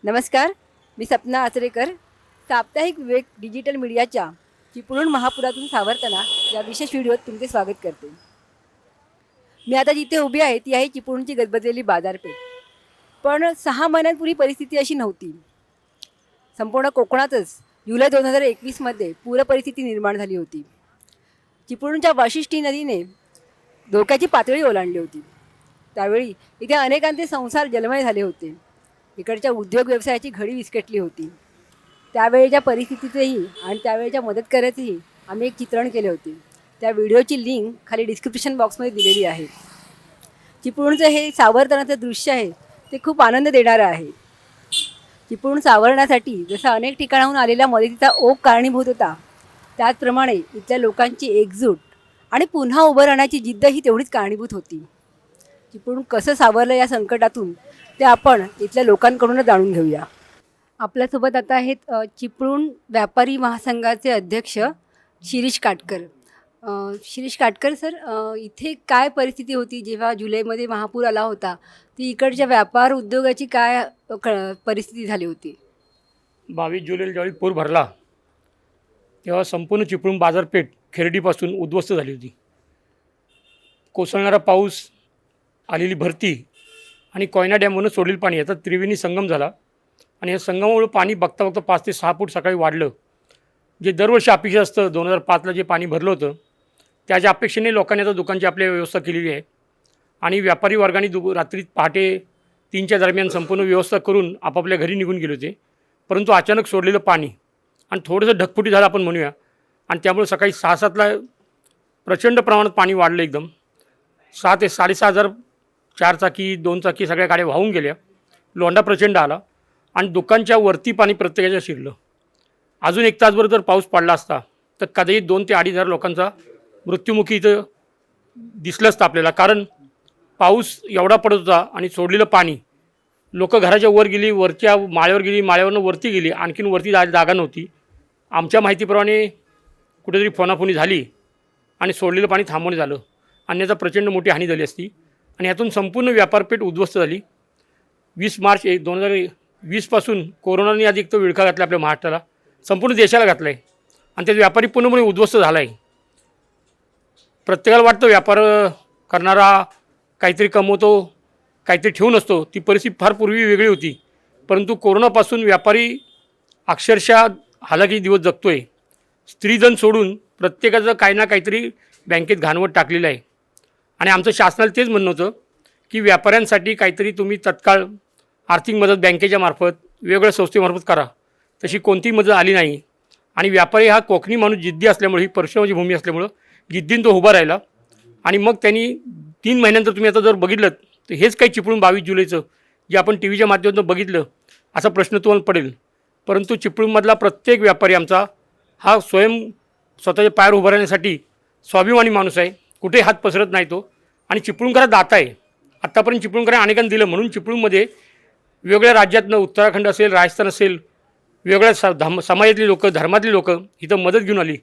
नमस्कार. मी सपना आचरेकर. साप्ताहिक विवेक डिजिटल मीडियाच्या चिपळूण महापुरातून सावरताना या विशेष व्हिडिओत तुमचे स्वागत करते. मी आता जिथे उभी आहे ती आहे चिपळूणची गजबजलेली बाजारपेठ. पण 6 महिन्यांपूर्वी परिस्थिती अशी नव्हती. संपूर्ण कोकणातच जुलै 2021मध्ये पूरपरिस्थिती निर्माण झाली होती. चिपळूणच्या वाशिष्ठी नदीने धोक्याची पातळी ओलांडली होती. त्यावेळी इथे अनेकांचे संसार जलमय झाले होते. इकडच्या उद्योग व्यवसायाची घडी विस्कटली होती. त्यावेळेच्या परिस्थितीचेही आणि त्यावेळेच्या मदत करायचेही आम्ही एक चित्रण केले होते. त्या व्हिडिओची लिंक खाली डिस्क्रिप्शन बॉक्समध्ये दिलेली आहे. चिपळूणचं हे सावरतानाचं दृश्य आहे ते खूप आनंद देणारं आहे. चिपळूण सावरण्यासाठी जसं अनेक ठिकाणाहून आलेल्या मदतीचा ओघ कारणीभूत होता, त्याचप्रमाणे इथल्या लोकांची एकजूट आणि पुन्हा उभं राहण्याची जिद्द ही तेवढीच कारणीभूत होती. चिपळूण कसं सावरलं या संकटातून ते आपण इथल्या लोकांकडूनच जाणून घेऊया. आपल्यासोबत आता आहेत चिपळूण व्यापारी महासंघाचे अध्यक्ष शिरीष काटकर. शिरीष काटकर सर, इथे काय परिस्थिती होती जेव्हा जुलैमध्ये महापूर आला होता? ती इकडच्या व्यापार उद्योगाची काय परिस्थिती झाली होती? 22 जुलैला ज्यावेळी पूर भरला तेव्हा संपूर्ण चिपळूण बाजारपेठ खेरडीपासून उद्ध्वस्त झाली होती. कोसळणारा पाऊस, आलेली भरती आणि कोयना डॅमवरून सोडलेलं पाणी याचा त्रिवेणी संगम झाला आणि या संगमामुळे पाणी बघता बघता 5 ते 6 फूट सकाळी वाढलं. जे दरवर्षी अपेक्षा असतं 2005ला जे पाणी भरलं होतं त्याच्या अपेक्षेने लोकांनी आता दुकानची आपली व्यवस्था केलेली आहे आणि व्यापारी वर्गाने रात्री पहाटे 3च्या दरम्यान संपूर्ण व्यवस्था करून आपापल्या घरी निघून गेले होते. परंतु अचानक सोडलेलं पाणी आणि थोडंसं ढगफुटी झालं आपण म्हणूया आणि त्यामुळे सकाळी 6-7ला प्रचंड प्रमाणात पाणी वाढलं. एकदम 6 ते 6.5 हजार 4 चाकी 2 चाकी सगळ्या गाड्या वाहून गेल्या. लोंढा प्रचंड आला आणि दुकानच्या वरती पाणी प्रत्येकाच्या शिरलं. अजून 1 तासभर जर पाऊस पडला असता तर कदाचित 2 ते 2.5 हजार लोकांचा मृत्युमुखी इथं दिसलं असतं आपल्याला. कारण पाऊस एवढा पडत होता आणि सोडलेलं पाणी, लोक घराच्या वर गेली, वरच्या माळ्यावर गेली, माळ्यावरनं वरती गेली, आणखीन वरती जागा नव्हती. आमच्या माहितीप्रमाणे कुठेतरी फोनाफोनी झाली आणि सोडलेलं पाणी थांबवणे झालं आणि याचा प्रचंड मोठी हानी झाली असती आणि यातून संपूर्ण व्यापारपेठ उद्ध्वस्त झाली. 20 मार्च 2020पासून कोरोनाने अधिक तो विळखा घातला आपल्या महाराष्ट्राला, संपूर्ण देशाला घातला आहे आणि त्याचा व्यापारी पूर्णपणे उद्ध्वस्त झाला आहे. प्रत्येकाला वाटतं व्यापार करणारा काहीतरी कमवतो, काहीतरी ठेवून असतो. ती परिस्थिती फार पूर्वी वेगळी होती. परंतु कोरोनापासून व्यापारी अक्षरशः हालाकी दिवस जगतो आहे. स्त्रीधन सोडून प्रत्येकाचं काही ना काहीतरी बँकेत घाणवट टाकलेलं आहे आणि आमचं शासनाला तेच म्हणणं होतं की व्यापाऱ्यांसाठी काहीतरी तुम्ही तत्काळ आर्थिक मदत बँकेच्या मार्फत वेगवेगळ्या संस्थेमार्फत करा. तशी कोणतीही मदत आली नाही आणि व्यापारी हा कोकणी माणूस जिद्दी असल्यामुळे, ही परशुरामाची भूमी असल्यामुळं जिद्दीनं तो उभा राहिला आणि मग त्यांनी 3 महिन्यानंतर तुम्ही आता जर बघितलं तर हेच काही चिपळूण 22 जुलैचं जे आपण टी व्हीच्या माध्यमातून बघितलं असा प्रश्न तुम्हाला पडेल. परंतु चिपळूणमधला प्रत्येक व्यापारी आमचा हा स्वतःच्या पायावर उभं राहण्यासाठी स्वाभिमानी माणूस आहे. कुठेही हात पसरत नाही तो आणि चिपळूणकरात दाता आहे. आत्तापर्यंत चिपळूणकरांनी अनेकांना दिलं म्हणून चिपळूणमध्ये वेगवेगळ्या राज्यातनं, उत्तराखंड असेल, राजस्थान असेल, वेगवेगळ्या समाजातली लोकं, धर्मातली लोकं इथं मदत घेऊन आली.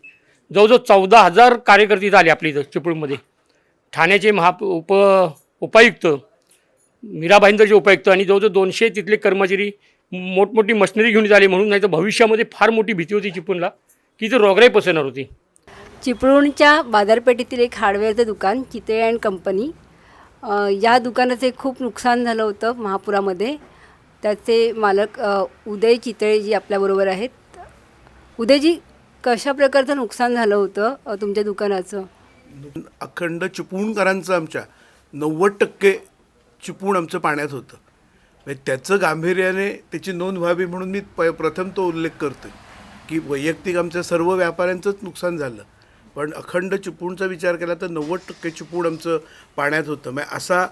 जवळजवळ 14,000 कार्यकर्ते इथं आले आपल्या इथं चिपळूणमध्ये. ठाण्याचे उपायुक्त, मीराभाईंदरचे उपायुक्त आणि जवळजवळ 200 तिथले कर्मचारी मोठमोठी मशिनरी घेऊन आले. म्हणून नाही तर भविष्यामध्ये फार मोठी भीती होती चिपळूणला की इथं रोगराई पसरणार होती. चिपळूणच्या बाजारपेठेतील एक हार्डवेअरचं दुकान चितळे अँड कंपनी, या दुकानाचे खूप नुकसान झालं होतं महापुरामध्ये. त्याचे मालक उदय चितळेजी आपल्याबरोबर आहेत. उदयजी, कशा प्रकारचं नुकसान झालं होतं तुमच्या दुकानाचं? अखंड चिपळूणकरांचं आमच्या 90% चिपळूण आमचं पाण्यात होतं. म्हणजे त्याचं गांभीर्याने त्याची नोंद व्हावी म्हणून मी प्रथम तो उल्लेख करतो की वैयक्तिक आमच्या सर्व व्यापाऱ्यांचंच नुकसान झालं, पण अखंड चिपळूणचा विचार केला तर 90% चिपळूण आमचं पाण्यात होतं. म्हणजे असा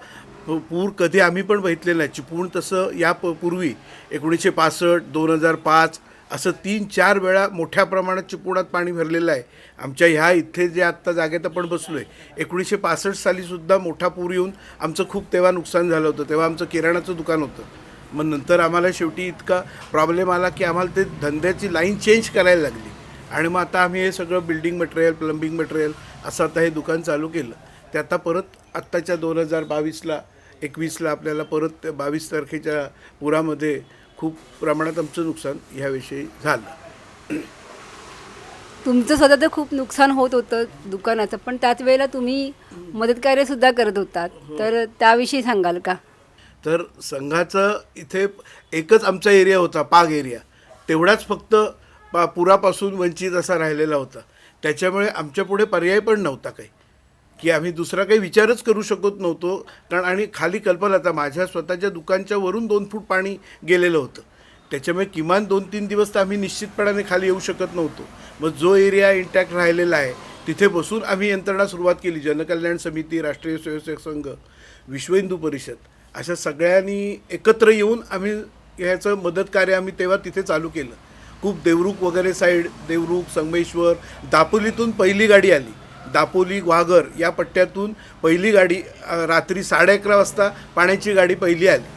पूर कधी आम्ही पण बघितलेला नाही. चिपळूण तसं या पूर्वी 1965, 2005 असं 3-4 वेळा मोठ्या प्रमाणात चिपळूणात पाणी भरलेलं आहे. आमच्या ह्या इथे जे आत्ता जागेत आपण बसलो आहे, 1965 सालीसुद्धा मोठा पूर येऊन आमचं खूप तेव्हा नुकसान झालं होतं. तेव्हा आमचं किराणाचं दुकान होतं. मग नंतर आम्हाला शेवटी इतका प्रॉब्लेम आला की आम्हाला ते धंद्याची लाईन चेंज करायला लागली आणि मग आता आम्ही हे सगळं बिल्डिंग मटेरियल, प्लंबिंग मटेरियल असं आता हे दुकान चालू केलं. ते आता परत आत्ताच्या 2022ला 21ला आपल्याला परत 22 तारखेच्या पुरामध्ये खूप प्रमाणात आमचं नुकसान ह्याविषयी झालं. तुमचं स्वतःचं खूप नुकसान होत होतं दुकानाचं, पण त्याच वेळेला तुम्ही मदतकार्यसुद्धा करत होतात, तर त्याविषयी सांगाल का? तर संघाचं इथे एकच आमचा एरिया होता, पाग एरिया, तेवढाच फक्त पुरापासून वंचित असा राहिलेला होता. त्याच्यामुळे आमच्यापुढे पर्याय पण नव्हता काही, की आम्ही दुसरा काही विचारच करू शकत नव्हतो. कारण आणि खाली कल्पना, आता माझ्या स्वतःच्या दुकानच्या वरून 2 फूट पाणी गेलेलं होतं. त्याच्यामुळे किमान 2-3 दिवस तर आम्ही निश्चितपणाने खाली येऊ शकत नव्हतो. मग जो एरिया इंटॅक्ट राहिलेला आहे तिथे बसून आम्ही यंत्रणा सुरुवात केली. जनकल्याण समिती, राष्ट्रीय स्वयंसेवक संघ, विश्व हिंदू परिषद अशा सगळ्यांनी एकत्र येऊन आम्ही ह्याचं मदत कार्य आम्ही तेव्हा तिथे चालू केलं. खूप देवरुख वगैरे साईड, देवरुख, संगमेश्वर, दापोलीतून पहिली गाडी आली. दापोली, ग्वाघर या पट्ट्यातून पहिली गाडी रात्री 11:30 वाजता पाण्याची गाडी पहिली आली.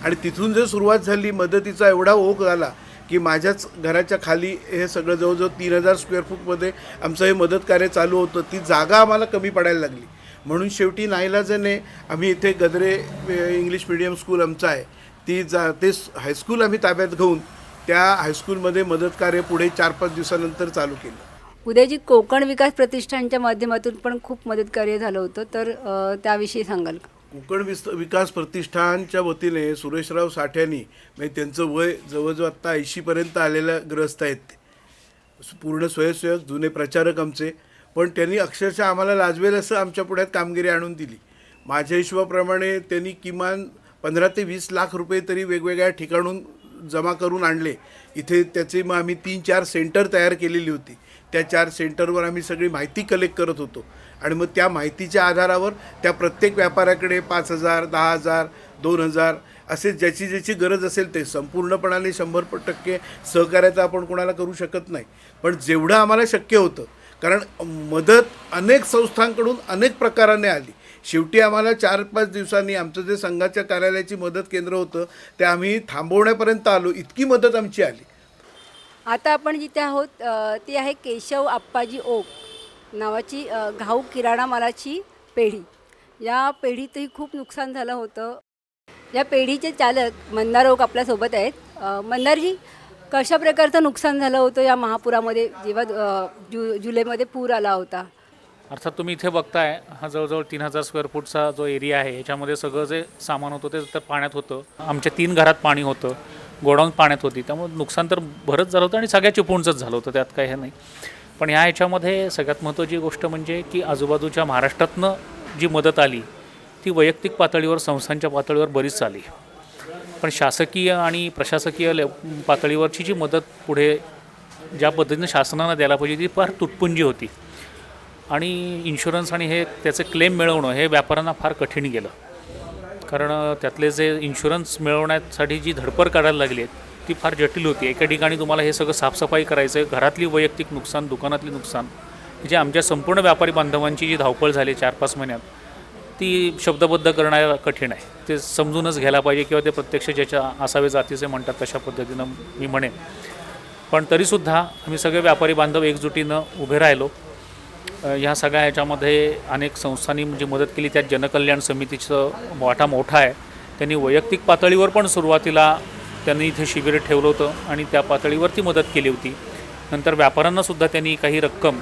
आणि तिथून जर सुरुवात झाली, मदतीचा एवढा ओघ झाला की माझ्याच घराच्या खाली हे सगळं जवळजवळ 3000 स्क्वेअर फूटमध्ये आमचं हे मदत कार्य चालू होतं. ती जागा आम्हाला कमी पडायला लागली. म्हणून शेवटी नाईलाजाने आम्ही इथे गद्रे इंग्लिश मिडियम स्कूल आमचं आहे, ते हायस्कूल आम्ही ताब्यात घेऊन त्या हायस्कूलमध्ये मदत कार्य पुढे 4-5 दिवसानंतर चालू केलं. उदयजित कोकण विकास प्रतिष्ठानच्या माध्यमातून पण खूप मदतकार्य झालं होतं, तर त्याविषयी सांगाल का? कोकण विकास प्रतिष्ठानच्या वतीने सुरेशराव साठ्यांनी, म्हणजे त्यांचं वय जवळजवळ आत्ता 80पर्यंत आलेल्या ग्रस्त आहेत. ते पूर्ण स्वयंसेवक, जुने प्रचारक आमचे, पण त्यांनी अक्षरशः आम्हाला लाजवेल असं आमच्या पुढ्यात कामगिरी आणून दिली. माझ्या हिशोबाप्रमाणे त्यांनी किमान 15 ते 20 लाख रुपये तरी वेगवेगळ्या ठिकाणून जमा करून आणले. इथे त्याचे मग आम्ही 3-4 सेंटर तयार केलेली होती. त्या 4 सेंटरवर आम्ही सगळी माहिती कलेक्ट करत होतो आणि मग त्या माहितीच्या आधारावर त्या प्रत्येक व्यापाऱ्याकडे 5,000, 10,000, 2,000 असे ज्याची ज्याची गरज असेल ते, संपूर्णपणाने 100% सहकार्याचं आपण कोणाला करू शकत नाही, पण जेवढं आम्हाला शक्य होतं, कारण मदत अनेक संस्थांकडून अनेक प्रकाराने आली. शेवटी आम्हाला 4-5 दिवसांनी आमचं जे संघाच्या कार्यालयाची मदत केंद्र होतं ते आम्ही थांबवण्यापर्यंत आलो, इतकी मदत आमची आली. आता आपण जिथे आहोत ती आहे केशव आप्पाजी ओक नावाची घाऊक किराणा मालाची पेढी. या पेढीतही खूप नुकसान झालं होतं. या पेढीचे चालक मंदार ओक आपल्यासोबत आहेत. मंदारजी, कशा प्रकारचं नुकसान झालं होतं या महापुरामध्ये, जेव्हा जुलैमध्ये पूर आला होता? अर्थात तुम्ही इथे बघताय, हा जवळजवळ 3000 स्क्वेअर फूटचा जो एरिया आहे, याच्यामध्ये सगळं जे सामान होतं ते तर पाण्यात होतं. आमच्या 3 घरात पाणी होतं, गोडाऊन पाण्यात होती, त्यामुळे नुकसान तर भरत झालं होतं आणि सगळ्या चिपळूणचंच झालं होतं, त्यात काही हे नाही. पण ह्याच्यामध्ये सगळ्यात महत्त्वाची गोष्ट म्हणजे की आजूबाजूच्या महाराष्ट्रातनं जी मदत आली ती वैयक्तिक पातळीवर, संस्थांच्या पातळीवर बरीच आली, पण शासकीय आणि प्रशासकीय पातळीवरची जी मदत पुढे ज्या पद्धतीनं शासनानं द्यायला पाहिजे ती फार तुटपुंजी होती. आणि इन्शुरन्स आणि हे त्याचे क्लेम मिळवणं हे व्यापाऱ्यांना फार कठीण गेलं, कारण त्यातले जे इन्शुरन्स मिळवण्यासाठी जी धडपड काढायला लागली आहे ती फार जटिल होती. एका ठिकाणी तुम्हाला हे सगळं साफसफाई करायचं आहे, घरातली वैयक्तिक नुकसान, दुकानातली नुकसान, जे आमच्या संपूर्ण व्यापारी बांधवांची जी धावपळ झाली 4-5 महिन्यात ती शब्दबद्ध करणं कठीण आहे. ते समजूनच घ्यायला पाहिजे, किंवा ते प्रत्यक्ष ज्याच्या असावे जातीचे म्हणतात तशा पद्धतीनं मी म्हणेन. पण तरीसुद्धा आम्ही सगळे व्यापारी बांधव एकजुटीनं उभे राहिलो. ह्या सगळ्या ह्याच्यामध्ये अनेक संस्थांनी जी मदत केली, त्यात जनकल्याण समितीचं वाटा मोठा आहे. त्यांनी वैयक्तिक पातळीवर पण सुरुवातीला त्यांनी इथे शिबिर ठेवलं होतं आणि त्या पातळीवरती मदत केली होती. नंतर व्यापाऱ्यांनासुद्धा त्यांनी काही रक्कम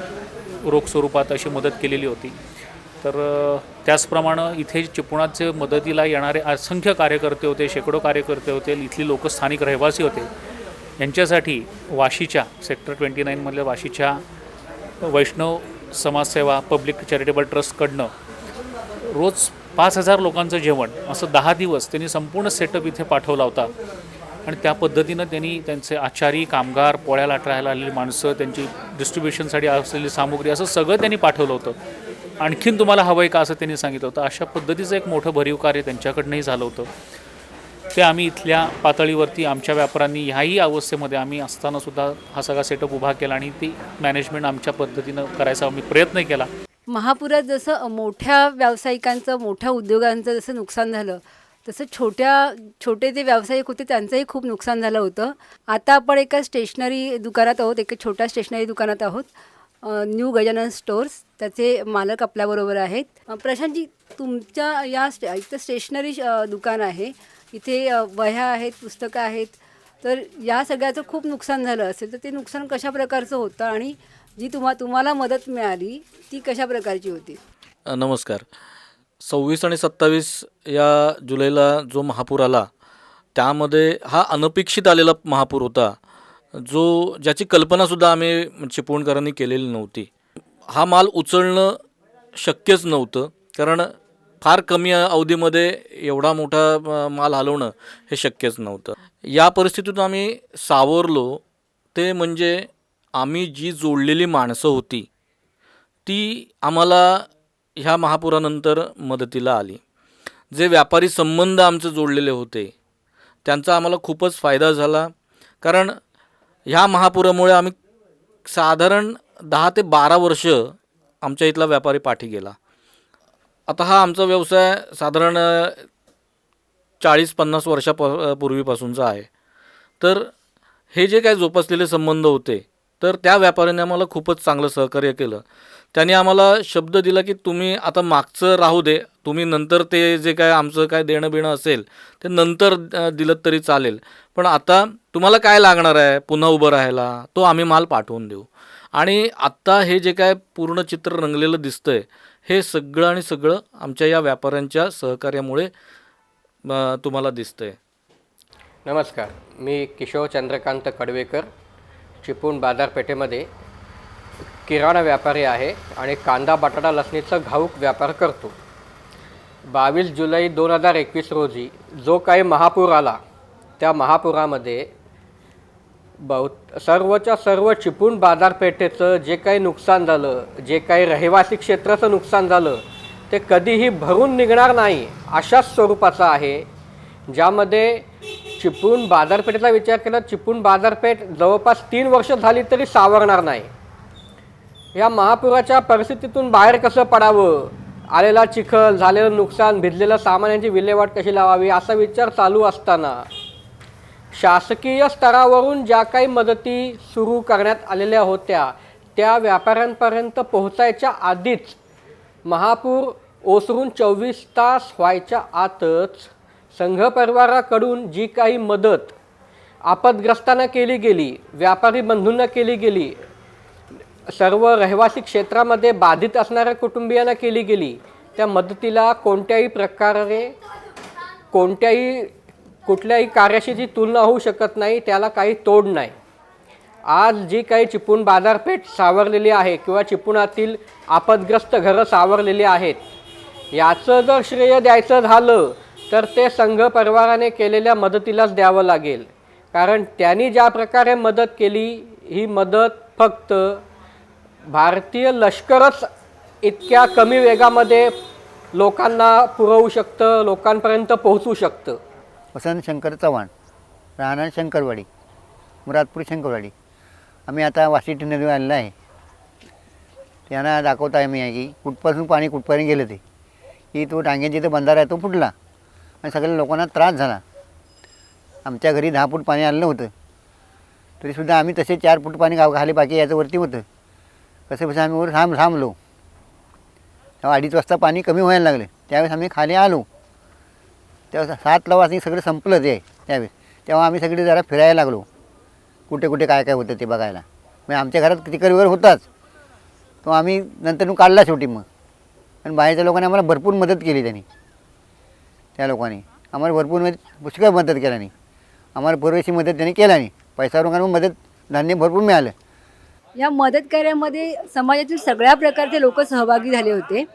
रोख स्वरूपात अशी मदत केलेली होती. तर त्याचप्रमाणे इथे चिपळुणाचे मदतीला येणारे असंख्य कार्यकर्ते होते, शेकडो कार्यकर्ते होते, इथली लोक स्थानिक रहिवासी होते. यांच्यासाठी वाशीच्या सेक्टर 29मधल्या वाशीच्या वैष्णव समाजसेवा पब्लिक चॅरिटेबल ट्रस्टकडनं रोज 5000 लोकांचं जेवण असं 10 दिवस त्यांनी संपूर्ण सेटअप इथे पाठवला होता. आणि त्या पद्धतीनं त्यांनी त्यांचे आचारी, कामगार, पोळ्या लाटायला आलेली माणसं, त्यांची डिस्ट्रीब्युशनसाठी असलेली सामुग्री, असं सगळं त्यांनी पाठवलं होतं. आणखीन तुम्हाला हवं आहे का असं त्यांनी सांगितलं होतं. अशा पद्धतीचं एक मोठं भरीव कार्य त्यांच्याकडनंही झालं होतं. ते आम्ही इथल्या पातळीवरती आमच्या व्यापाऱ्यांनी ह्याही अवस्थेमध्ये आम्ही असतानासुद्धा हा सगळा सेटअप उभा केला आणि ती मॅनेजमेंट आमच्या पद्धतीनं करायचा आम्ही प्रयत्न केला. महापुरात जसं मोठ्या व्यावसायिकांचं, मोठ्या उद्योगांचं जसं नुकसान झालं, तसं छोटे जे व्यावसायिक होते त्यांचंही खूप नुकसान झालं होतं. आता आपण एका स्टेशनरी दुकानात आहोत, एका छोट्या स्टेशनरी दुकानात आहोत, न्यू गजानन स्टोअर्स. त्याचे मालक आपल्याबरोबर आहेत. प्रशांतजी, तुमच्या या इथं स्टेशनरी दुकान आहे, इथे वह्या आहेत, पुस्तकं आहेत, तर या सगळ्याचं खूप नुकसान झालं असेल तर ते नुकसान कशा प्रकारचं होतं आणि जी तुम्हाला मदत मिळाली ती कशा प्रकारची होती? नमस्कार. 26 आणि 27 या जुलैला जो महापूर आला त्यामध्ये हा अनपेक्षित आलेला महापूर होता, ज्याची कल्पनासुद्धा आम्ही चिपळूणकरांनी केलेली नव्हती. हा माल उचलणं शक्यच नव्हतं, कारण फार कमी अवधीमध्ये एवढा मोठा माल हलवणं हे शक्यच नव्हतं. या परिस्थितीतून आम्ही सावरलो ते म्हणजे आम्ही जी जोडलेली माणसं होती ती आम्हाला ह्या महापुरानंतर मदतीला आली. जे व्यापारी संबंध आमचे जोडलेले होते त्यांचा आम्हाला खूपच फायदा झाला, कारण ह्या महापुरामुळे आम्ही साधारण 10 ते 12 वर्ष आमच्या इथला व्यापारी पाठी गेला. आता हा आमचा व्यवसाय साधारण 40-50 वर्षापूर्वीपासूनचा आहे. तर हे जे काही जोपासलेले संबंध होते तर त्या व्यापाऱ्याने आम्हाला खूपच चांगलं सहकार्य केलं. त्यांनी आम्हाला शब्द दिला की तुम्ही आता मागचं राहू दे, तुम्ही नंतर ते जे काय आमचं काय देणं बिणं असेल ते नंतर दिलं तरी चालेल, पण आता तुम्हाला काय लागणार आहे पुन्हा उभं राहायला तो आम्ही माल पाठवून देऊ. आणि आत्ता हे जे काय पूर्ण चित्र रंगलेलं दिसतंय हे सगळं आणि सगळं आमच्या या व्यापाऱ्यांच्या सहकार्यामुळे तुम्हाला दिसतंय. नमस्कार, मी किशोर चंद्रकांत कडवेकर, चिपळूण बाजारपेठेमध्ये किराणा व्यापारी आहे आणि कांदा बटाटा लसणीचा घाऊक व्यापार करतो. 22 जुलै 2021 रोजी जो काही महापूर आला त्या महापुरामध्ये सर्वच्या सर्व चिपळूण बाजारपेठेचं जे काही नुकसान झालं, जे काही रहिवासी क्षेत्राचं नुकसान झालं ते कधीही भरून निघणार नाही अशाच स्वरूपाचं आहे. ज्यामध्ये चिपळूण बाजारपेठेचा विचार केला, चिपळूण बाजारपेठ जवळपास 3 वर्ष झाली तरी सावरणार नाही. या महापुराच्या परिस्थितीतून बाहेर कसं पडावं, आलेला चिखल, झालेलं नुकसान, भिजलेलं सामान यांची विल्हेवाट कशी लावावी असा विचार चालू असताना शासकीय स्तरावरून ज्या काही मदती सुरू करण्यात आलेल्या होत्या त्या व्यापाऱ्यांपर्यंत पोहोचायच्या आधीच महापूर ओसरून 24 तास व्हायच्या आतच संघ परिवाराकडून जी काही मदत आपदग्रस्तांना केली गेली, व्यापारी बंधूंना केली गेली, सर्व रहिवासी क्षेत्रामध्ये बाधित असणाऱ्या कुटुंबियांना केली गेली, त्या मदतीला कोणत्याही प्रकारे कुठल्याही कार्याशी जी तुलना होऊ शकत नाही, त्याला काही तोड नाही. आज जी काही चिपळूण बाजारपेठ सावरलेली आहे किंवा चिपळुणातील आपदग्रस्त घरं सावरलेली आहेत, याचं जर श्रेय द्यायचं झालं तर ते संघ परिवाराने केलेल्या मदतीलाच द्यावं लागेल. कारण त्यांनी ज्या प्रकारे मदत केली ही मदत फक्त भारतीय लष्करच इतक्या कमी वेगामध्ये लोकांना पुरवू शकतं, लोकांपर्यंत पोहोचू शकतं. वसंत शंकर चव्हाण, राहणार शंकरवाडी, मुरादपूर शंकरवाडी. आम्ही आता वाशिष्ठी नदीवर आलेलं आहे. त्यांना दाखवत आहे मी की कुठपासून पाणी कुठपर्यंत गेलं ते, की तो टांग्याचा इथं बंधारा आहे तो फुटला आणि सगळ्या लोकांना त्रास झाला. आमच्या घरी 10 फूट पाणी आलेलं होतं, तरीसुद्धा आम्ही तसे 4 फूट पाणी खाली बाकी याचं वरती होतं. कसं आम्ही वर थांबलो. तेव्हा 2:30 वाजता पाणी कमी व्हायला लागलं. त्यावेळेस आम्ही खाली आलो. तेव्हा 7 वाजता सगळं संपलं ते त्यावेळेस. तेव्हा आम्ही सगळे जरा फिरायला लागलो, कुठे कुठे काय काय होतं ते बघायला. मग आमच्या घरात तिकडवर होताच तो आम्ही नंतर काढला शेवटी. मग आणि बाहेरच्या लोकांनी आम्हाला भरपूर मदत केली. त्या लोकांनी आम्हाला भरपूर पुष्कळ मदत केली नाही. आम्हाला पुरेशी मदत त्यांनी केला नाही. पैसा लोकांना मदत धान्य भरपूर मिळालं. या मदत कार्यामध्ये समाजातील सगळ्या प्रकारचे लोक सहभागी झाले होते.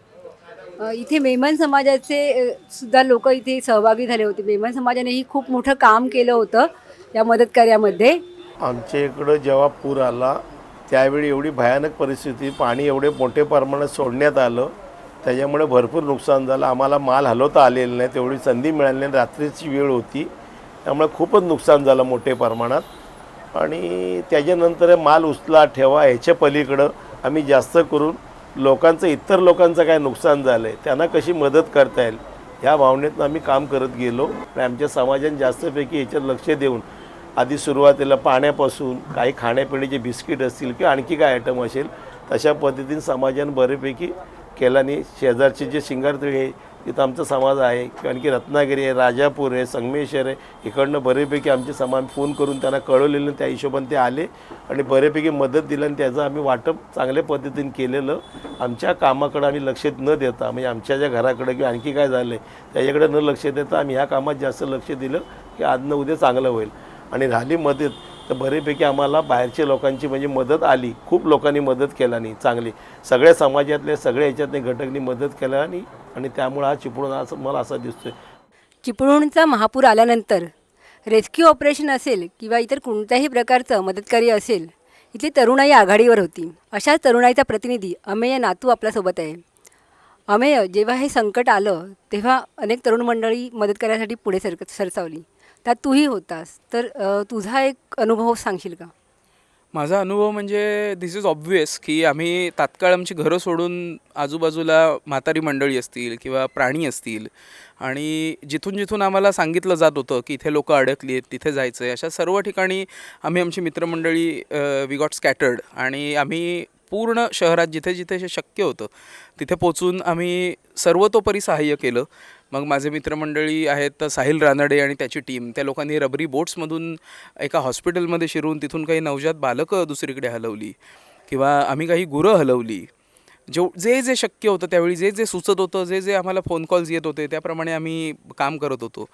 इथे मेमन समाजाचे सुद्धा लोक इथे सहभागी झाले होते. मेमन समाजानेही खूप मोठं काम केलं होतं या मदत कार्यामध्ये. आमच्या इकडं जेव्हा पूर आला त्यावेळी एवढी भयानक परिस्थिती, पाणी एवढे मोठे प्रमाणात सोडण्यात आलं, त्याच्यामुळे भरपूर नुकसान झालं. आम्हाला माल हलवता आलेला नाही, तेवढी संधी मिळाली नाही. रात्रीची वेळ होती त्यामुळे खूपच नुकसान झालं मोठे प्रमाणात. आणि त्याच्यानंतर माल उचला ठेवा ह्याच्या पलीकडं आम्ही जास्त करून लोकांचं, इतर लोकांचं काय नुकसान झालं आहे त्यांना कशी मदत करता येईल ह्या भावनेतून आम्ही काम करत गेलो. आणि आमच्या समाजाने जास्तपैकी ह्याच्यात लक्ष देऊन आधी सुरुवातीला पाण्यापासून काही खाण्यापिण्याचे बिस्किट असतील किंवा आणखी काय आयटम असेल तशा पद्धतीने समाजाने बऱ्यापैकी केला. आणि शेजारचे जे शिंगारतळे तिथं आमचा समाज आहे, आणखी रत्नागिरी आहे, राजापूर आहे, संगमेश्वर आहे, इकडनं बरेपैकी आमचे समाज फोन करून त्यांना कळवलेलं, त्या हिशोबाने ते आले आणि बरेपैकी मदत दिली आणि त्याचं आम्ही वाटप चांगल्या पद्धतीने केलेलं. आमच्या कामाकडं आम्ही लक्ष न देता, म्हणजे आमच्या ज्या घराकडे किंवा आणखी काय झालं आहे त्याच्याकडे न लक्ष देता आम्ही ह्या कामात जास्त लक्ष दिलं की आज न उद्या चांगलं होईल. आणि राहिली मदत तर बरेपैकी आम्हाला बाहेरच्या लोकांची म्हणजे मदत आली, खूप लोकांनी मदत केला नाही चांगली, सगळ्या समाजातल्या सगळ्या ह्याच्यातले घटकनी मदत केला नाही आणि त्यामुळे हा चिपळूण असं मला असा दिसतोय. चिपळूणचा महापूर आल्यानंतर रेस्क्यू ऑपरेशन असेल किंवा इतर कोणत्याही प्रकारचं मदतकार्य असेल, इथली तरुणाई आघाडीवर होती. अशाच तरुणाईचा प्रतिनिधी अमेय नातू आपल्यासोबत आहे. अमेय, जेव्हा हे संकट आलं तेव्हा अनेक तरुण मंडळी मदत करण्यासाठी पुढे सरसावली, त्यात तूही होतास. तर तुझा एक अनुभव सांगशील का? माझा अनुभव म्हणजे दिस इज ऑब्व्हियस की आम्ही तात्काळ आमची घरं सोडून आजूबाजूला म्हातारी मंडळी असतील किंवा प्राणी असतील आणि जिथून जिथून आम्हाला सांगितलं जात होतं की इथे लोकं अडकली आहेत, तिथे जायचं आहे, अशा सर्व ठिकाणी आम्ही आमची मित्रमंडळी वी गॉट स्कॅटर्ड आणि आम्ही पूर्ण शहरात जिथे जिथे हे शक्य होतं तिथे पोचून आम्ही सर्वतोपरी सहाय्य केलं. मग माझे मित्रमंडळी आहेत साहिल रानडे आणि त्याची टीम, त्या लोकांनी रबरी बोट्समधून एका हॉस्पिटलमध्ये शिरून तिथून काही नवजात बालकं दुसरीकडे हलवली किंवा आम्ही काही गुरं हलवली. जे जे शक्य होतं त्यावेळी जे जे सुचत होतं, जे जे आम्हाला फोन कॉल्स येत होते त्याप्रमाणे आम्ही काम करत होतो.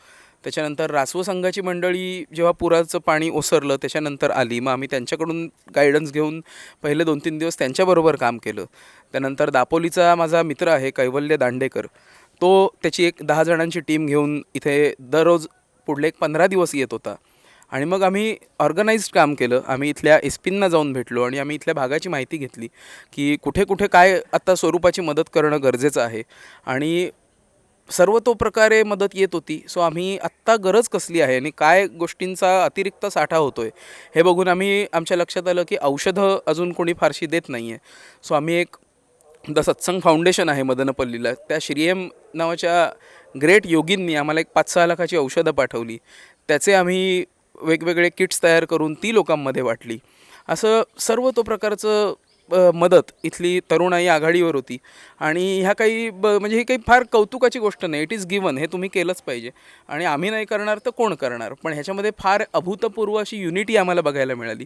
त्याच्यानंतर रासव संघाची मंडळी जेव्हा पुराचं पाणी ओसरलं त्याच्यानंतर आली, मग आम्ही त्यांच्याकडून गायडन्स घेऊन पहिले 2-3 दिवस त्यांच्याबरोबर काम केलं. त्यानंतर दापोलीचा माझा मित्र आहे कैवल्य दांडेकर, तो त्याची एक 10 जणांची टीम घेऊन इथे दररोज पुढले एक 15 दिवस येत होता आणि मग आम्ही ऑर्गनाइज्ड काम केलं. आम्ही इथल्या एसपींना जाऊन भेटलो आणि आम्ही इथल्या भागाची माहिती घेतली की कुठे कुठे काय आत्ता स्वरूपाची मदत करणं गरजेचं आहे आणि सर्वतोप्रकारे मदत येत होती. सो आम्ही आत्ता गरज कसली आहे आणि काय गोष्टींचा अतिरिक्त साठा होतो आहे हे बघून आमच्या लक्षात आलं की औषधं अजून कोणी फारशी देत नाही आहे. सो आम्ही एक द सत्संग फाउंडेशन आहे मदनपल्लीला, त्या श्रीएम नावाच्या ग्रेट योगींनी आम्हाला एक 5-6 लाखाची औषधं पाठवली. त्याचे आम्ही वेगवेगळे किट्स तयार करून ती लोकांमध्ये वाटली. असं सर्व तो प्रकारचं मदत इथली तरुणाई आघाडीवर होती आणि ह्या काही म्हणजे ही काही फार कौतुकाची गोष्ट नाही. इट इज गिवन, हे तुम्ही केलंच पाहिजे आणि आम्ही नाही करणार तर कोण करणार. पण ह्याच्यामध्ये फार अभूतपूर्व अशी युनिटी आम्हाला बघायला मिळाली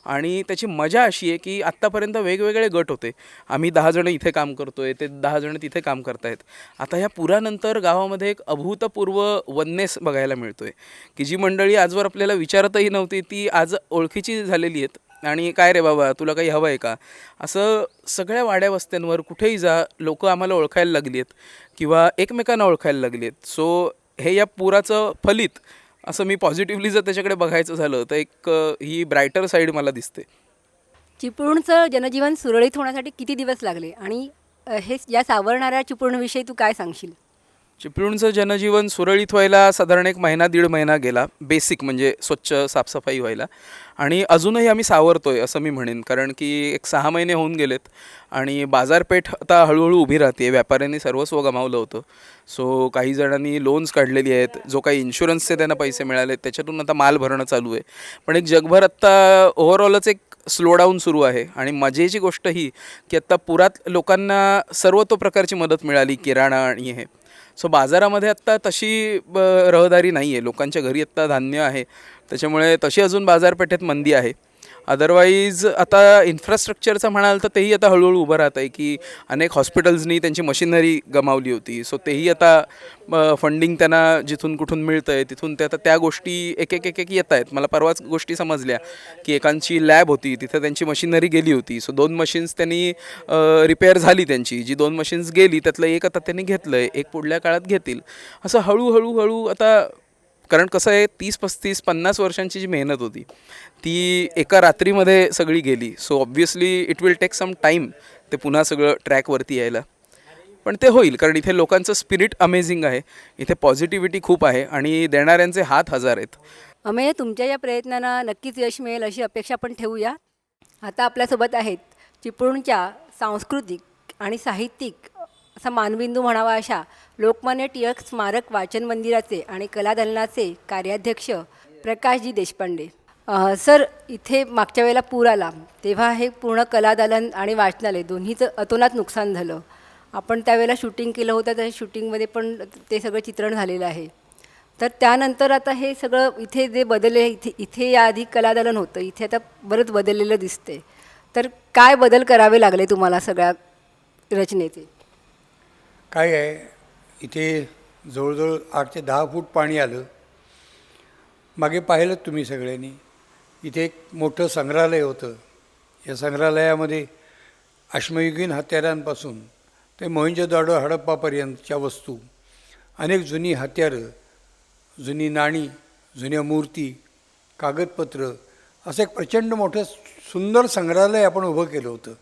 आणि त्याची मजा अशी आहे की आत्तापर्यंत वेगवेगळे गट होते. आम्ही 10 जण इथे काम करतो आहे, ते 10 जण तिथे काम करत आहेत. आता ह्या पुरानंतर गावामध्ये एक अभूतपूर्व वननेस बघायला मिळतो आहे की जी मंडळी आजवर आपल्याला विचारतही नव्हती ती आज ओळखीची झालेली आहेत आणि काय रे बाबा तुला काही हवं आहे का, असं सगळ्या वाड्या वस्त्यांवर कुठेही जा लोकं आम्हाला ओळखायला लागली आहेत किंवा एकमेकांना ओळखायला लागली आहेत. सो हे या पुराचं फलित असं मी पॉझिटिव्हली जर त्याच्याकडे बघायचं झालं तर एक ही ब्रायटर साईड मला दिसते. चिपळूणचं जनजीवन सुरळीत होण्यासाठी किती दिवस लागले आणि हे या सावरणाऱ्या चिपळूणविषयी तू काय सांगशील? चिपळूणचं जनजीवन सुरळीत व्हायला साधारण 1-1.5 महिना गेला, बेसिक म्हणजे स्वच्छ साफसफाई व्हायला. आणि अजूनही आम्ही सावरतो आहे असं मी म्हणेन, कारण की एक 6 महिने होऊन गेलेत आणि बाजारपेठ आता हळूहळू उभी राहते. व्यापाऱ्यांनी सर्वस्व गमावलं होतं. सो काही जणांनी लोन्स काढलेली आहेत, जो काही इन्शुरन्सचे त्यांना पैसे मिळाले त्याच्यातून आता माल भरणं चालू आहे. पण एक जगभर आत्ता ओव्हरऑलच एक स्लोडाऊन सुरू आहे आणि मजेची गोष्ट ही की आत्ता पुरात लोकांना सर्व तो प्रकारची मदत मिळाली, किराणा आणि हे. सो बाजारामध्ये आत्ता तशी रहदारी नाही आहे, लोकांच्या घरी आत्ता धान्य आहे, त्याच्यामुळे तशी अजून बाजारपेठेत मंदी आहे. अदरवाईज आता इन्फ्रास्ट्रक्चरचं म्हणाल तर तेही आता हळूहळू उभं राहत आहे की अनेक हॉस्पिटल्सनी त्यांची मशिनरी गमावली होती. सो तेही आता फंडिंग त्यांना जिथून कुठून मिळतं आहे तिथून ते आता त्या गोष्टी एक एक येत आहेत. मला परवाच गोष्टी समजल्या की एकांची लॅब होती तिथं त्यांची मशिनरी गेली होती. सो 2 मशीन्स त्यांनी रिपेअर झाली त्यांची, जी 2 मशीन्स गेली त्यातलं एक आता त्यांनी घेतलं आहे, एक पुढल्या काळात घेतील. असं हळूहळू आता, कारण कसं आहे 30-35-50 वर्षांची जी मेहनत होती ती एका रात्रीमध्ये सगळी गेली. So obviously it will take some time ते पुन्हा सगळं ट्रॅकवरती यायला, पण ते होईल कारण इथे लोकांचं स्पिरिट अमेझिंग आहे, इथे पॉझिटिव्हिटी खूप आहे आणि देणाऱ्यांचे हात हजार आहेत. अमेय, तुमच्या या प्रयत्नांना नक्कीच यश मिळेल अशी अपेक्षा आपण ठेवूया. आता आपल्यासोबत आहेत चिपळूणच्या सांस्कृतिक आणि साहित्यिक असा मानबिंदू म्हणावा अशा लोकमान्य टिळक स्मारक वाचन मंदिराचे आणि कलादालनाचे कार्याध्यक्ष प्रकाशजी देशपांडे. सर, इथे मागच्या वेळेला पूर आला तेव्हा हे पूर्ण कलादालन आणि वाचनालय दोन्हीचं अतोनात नुकसान झालं आपण त्यावेळेला शूटिंग केलं होतं, त्या शूटिंगमध्ये पण ते सगळं चित्रण झालेलं आहे. तर त्यानंतर आता हे सगळं इथे जे बदलले, इथे याआधी कलादालन होतं, इथे आता बरंच बदललेलं दिसते. तर काय बदल करावे लागले तुम्हाला सगळ्या रचनेचे? काय आहे, इथे जवळजवळ 8 ते 10 फूट पाणी आलं. मागे पाहिलं तुम्ही सगळ्यांनी, इथे एक मोठं संग्रहालय होतं. या संग्रहालयामध्ये अश्मयुगीन हत्यारांपासून ते मोहेंजोदाडो हडप्पापर्यंतच्या वस्तू, अनेक जुनी हत्यारं, जुनी नाणी, जुन्या मूर्ती, कागदपत्र, असं एक प्रचंड मोठं सुंदर संग्रहालय आपण उभं केलं होतं.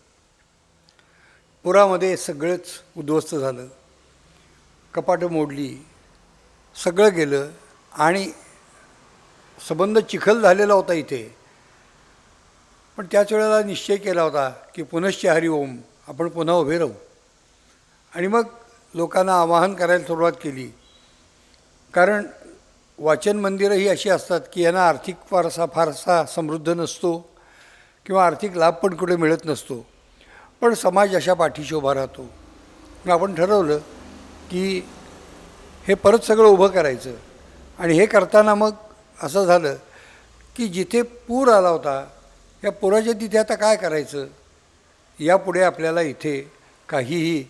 पुरामध्ये सगळंच उद्ध्वस्त झालं, कपाटं मोडली, सगळं गेलं आणि संबंध चिखल झालेला होता इथे. पण त्याच वेळेला निश्चय केला होता की पुनश्च हरी ओम, आपण पुन्हा उभे राहू. आणि मग लोकांना आवाहन करायला सुरुवात केली. कारण वाचन मंदिरं ही अशी असतात की यांना आर्थिक फारसा समृद्ध नसतो किंवा आर्थिक लाभ पण कुठे मिळत नसतो, पण समाज अशा पाठीशी उभा राहतो. मग आपण ठरवलं की हे परत सगळं उभं करायचं. आणि हे करताना मग असं झालं की जिथे पूर आला होता, या पुराच्या तिथे आता काय करायचं, यापुढे आपल्याला इथे काहीही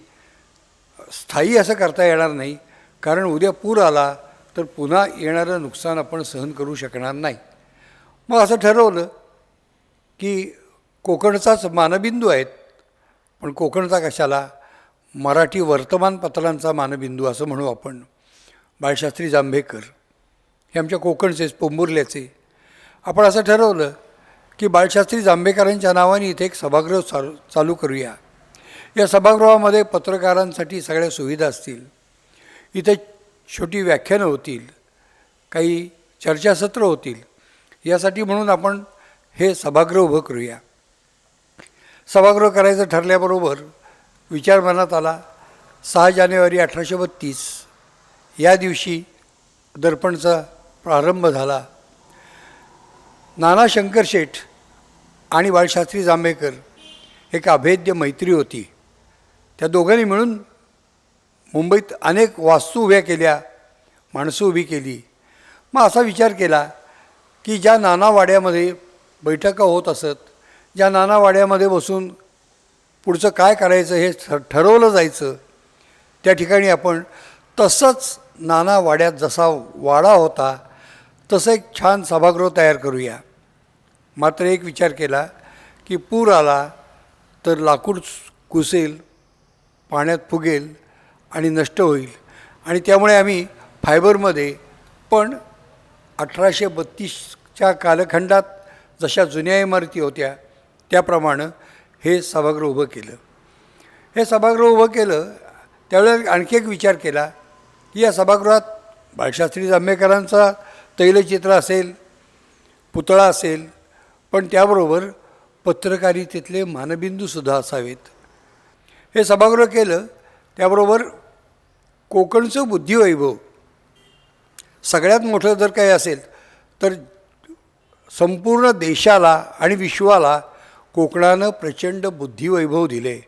स्थायी असं करता येणार नाही. कारण उद्या पूर आला तर पुन्हा येणारं नुकसान आपण सहन करू शकणार नाही. मग असं ठरवलं की कोकणचाच मानबिंदू आहेत, पण कोकणचा कशाला, मराठी वर्तमानपत्रांचा मानबिंदू असं म्हणू आपण. बाळशास्त्री जांभेकर हे आमच्या कोकणचेच, पोंबुर्ल्याचे. आपण असं ठरवलं की बाळशास्त्री जांभेकरांच्या नावाने इथे एक सभागृह चालू करूया. या सभागृहामध्ये पत्रकारांसाठी सगळ्या सुविधा असतील, इथे छोटी व्याख्यानं होतील, काही चर्चासत्र होतील. यासाठी म्हणून आपण हे सभागृह उभं करूया. सभागृह करायचं ठरल्याबरोबर विचार मनात आला. 6 जानेवारी 1832 या दिवशी दर्पणचा प्रारंभ झाला. नाना शंकरशेठ आणि बाळशास्त्री जांभेकर एक अभेद्य मैत्री होती. त्या दोघांनी मिळून मुंबईत अनेक वास्तू उभ्या केल्या, माणसं उभी केली. मग असा विचार केला की ज्या नाना वाड्यामध्ये बैठका होत असत, ज्या नाना वाड्यामध्ये बसून पुढचं काय करायचं हे ठरवलं जायचं, त्या ठिकाणी आपण तसंच नाना वाड्यात जसा वाडा होता तसं एक छान सभागृह तयार करूया. मात्र एक विचार केला की पूर आला तर लाकूड कुसेल, पाण्यात फुगेल आणि नष्ट होईल. आणि त्यामुळे आम्ही फायबरमध्ये पण 1832च्या कालखंडात जशा जुन्या इमारती होत्या त्याप्रमाणे हे सभागृह उभं केलं. हे सभागृह उभं केलं त्यावेळेला आणखी एक विचार केला की या सभागृहात बाळशास्त्री जांभेकरांचा तैलचित्र असेल, पुतळा असेल, पण त्याबरोबर पत्रकारितेतले मानबिंदूसुद्धा असावेत. हे सभागृह केलं त्याबरोबर कोकणचं बुद्धिवैभव सगळ्यात मोठं जर काही असेल तर संपूर्ण देशाला आणि विश्वाला कोकणानं प्रचंड बुद्धिवैभव दिले.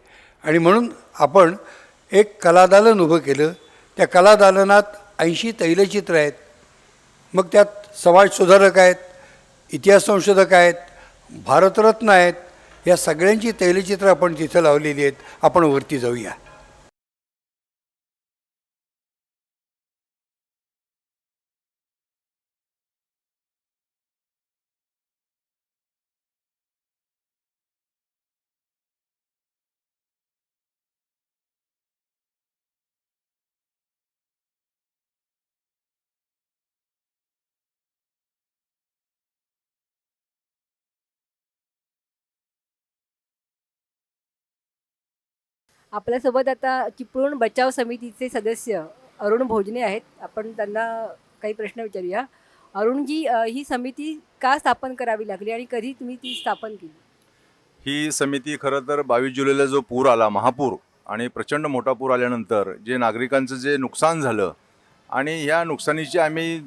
आणि म्हणून आपण एक कलादालन उभं केलं. त्या कलादालनात 80 तैलचित्र आहेत. मग त्यात समाजसुधारक आहेत, इतिहास संशोधक आहेत, भारतरत्न आहेत. या सगळ्यांची तैलचित्र आपण तिथं लावलेली आहेत. आपण वरती जाऊया. आपल्यासोबत आता चिपळूण बचाव समितीचे सदस्य अरुण भोजने आहेत. आपण त्यांना काही प्रश्न विचारूया. अरुणजी, ही समिती का स्थापन करावी लागली आणि कधी तुम्ही ती स्थापन केली? ही समिती खरं तर 22 जुलैला जो पूर आला, महापूर, आणि प्रचंड मोठा पूर आल्यानंतर जे नागरिकांचं जे नुकसान झालं आणि ह्या नुकसानीची आम्ही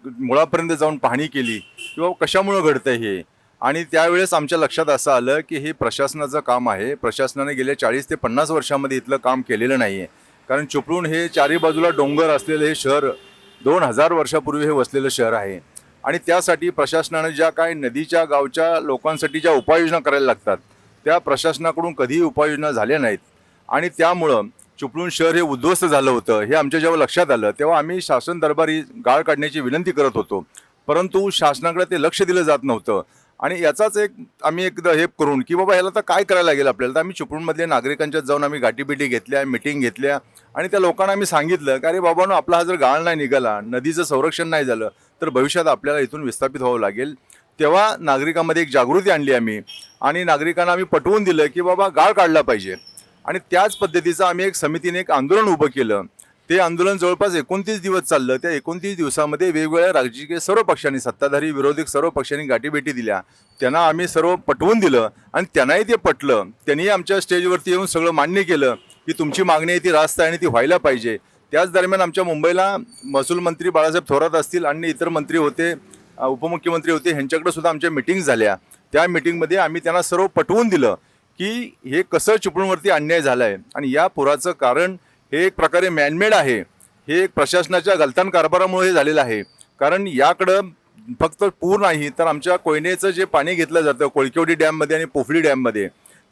मुळापर्यंत जाऊन पाहणी केली किंवा कशामुळं घडतं हे. आणि त्यावेळेस आमच्या लक्षात असं आलं की हे प्रशासनाचं काम आहे. प्रशासनाने गेल्या 40 ते 50 वर्षामध्ये इथलं काम केलेलं नाही आहे. कारण चिपळूण हे चारी बाजूला डोंगर असलेलं हे शहर 2000 वर्षापूर्वी हे वसलेलं शहर आहे. आणि त्यासाठी प्रशासनाने ज्या काय नदीच्या गावच्या लोकांसाठी ज्या उपाययोजना करायला लागतात त्या प्रशासनाकडून कधीही उपाययोजना झाल्या नाहीत. आणि त्यामुळं चिपळूण शहर हे उद्ध्वस्त झालं होतं. हे आमच्या जेव्हा लक्षात आलं तेव्हा आम्ही शासन दरबारी गाळ काढण्याची विनंती करत होतो, परंतु शासनाकडे ते लक्ष दिलं जात नव्हतं. आणि याचाच आम्ही एकदा हे करून की बाबा ह्याला तर काय करायला लागेल आपल्याला, तर आम्ही चिपळूणमधल्या नागरिकांच्यात जाऊन आम्ही गाठीबिटी घेतल्या, मिटिंग घेतल्या आणि त्या लोकांना आम्ही सांगितलं की अरे बाबांनो, आपला हा जर गाळ नाही निघाला, नदीचं संरक्षण नाही झालं तर भविष्यात आपल्याला इथून विस्थापित व्हावं लागेल. तेव्हा नागरिकांमध्ये एक जागृती आणली आम्ही आणि नागरिकांना आम्ही पटवून दिलं की बाबा गाळ काढला पाहिजे. आणि त्याच पद्धतीचं आम्ही एक समितीने एक आंदोलन उभं केलं. ते आंदोलन जवळपास 29 दिवस चाललं. त्या 29 दिवसामध्ये वेगवेगळ्या राजकीय सर्व पक्षांनी, सत्ताधारी विरोधी सर्व पक्षांनी गाठीभेटी दिल्या. त्यांना आम्ही सर्व पटवून दिलं आणि त्यांनाही ते पटलं. त्यांनी आमच्या स्टेजवरती येऊन सगळं मान्य केलं की तुमची मागणी आहे ती रास्त आहे आणि ती व्हायला पाहिजे. त्याच दरम्यान आमच्या मुंबईला महसूल मंत्री बाळासाहेब थोरात असतील आणि इतर मंत्री होते, उपमुख्यमंत्री होते, ह्यांच्याकडे सुद्धा आमच्या मिटिंग्स झाल्या. त्या मिटिंगमध्ये आम्ही त्यांना सर्व पटवून दिलं की हे कसं चिपळूणवरती अन्याय झाला आहे आणि या पुराचं कारण हे एक प्रकारे मॅनमेड आहे. हे एक प्रशासनाच्या गलतान कारभारामुळे हे झालेलं आहे. कारण याकडं फक्त पूर नाही तर आमच्या कोयनेचं जे पाणी घेतलं जातं कोळकेवडी डॅममध्ये आणि पोफळी डॅममध्ये,